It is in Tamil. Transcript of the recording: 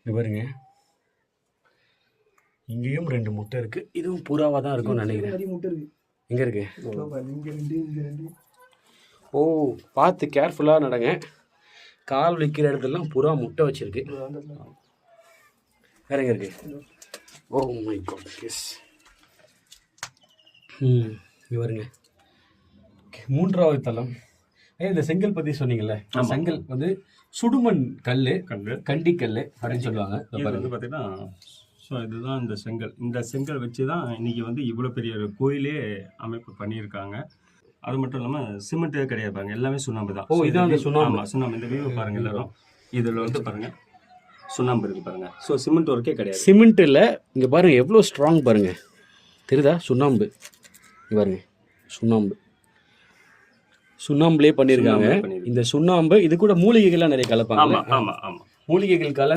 இது பாருங்க, இங்கேயும் 2 முட்டை இருக்கு. இதுவும் புறாவா தான் இருக்கும்னு நினைக்கிறேன். முட்டை இருக்கு. எங்க இருக்கு? இங்க 2. ஓ, பார்த்து கேர்ஃபுல்லாக நடங்க. கால் வைக்கிற இடத்துலலாம் புறா முட்டை வச்சிருக்கு. வேற எங்க இருக்கு? Oh my god, yes. இங்கே வருங்க, 3வது தளம். இந்த செங்கல் பற்றி சொன்னீங்கல்ல, செங்கல் வந்து சுடுமண் கல், கண்டிக்கல் அப்படின்னு சொல்லுவாங்க. இது வந்து பார்த்தீங்கன்னா, ஸோ இதுதான் இந்த செங்கல். இந்த செங்கல் வச்சு தான் இன்னைக்கு வந்து இவ்வளோ பெரிய ஒரு கோயிலே அமைப்பு பண்ணியிருக்காங்க. அது மட்டும் இல்லாமல் சிமெண்ட்டே கிடையாது பாருங்க, எல்லாமே சுண்ணாம்பு தான். ஓ, இதான் அந்த சுண்ணாம்பு. ஆமாம், சுண்ணாம்பு. இந்த வியூ பாருங்க எல்லாரும், இதில் வந்து பாருங்க சுண்ணாம்பு இருக்கு பாருங்க. ஸோ சிமெண்ட் ஒர்க்கே கிடையாது. சிமெண்ட் இல்லை, இங்கே பாருங்க எவ்வளோ ஸ்ட்ராங் பாருங்க, தெரியுதா? சுண்ணாம்பு. இங்கே பாருங்க, சுண்ணாம்புலேயே பண்ணியிருக்காங்க. இந்த சுண்ணாம்பு இது கூட மூலிகைகள்லாம் நிறைய கலப்பாங்க. ஆமாம் ஆமாம் ஆமாம், மூலிகைகள் கலந்து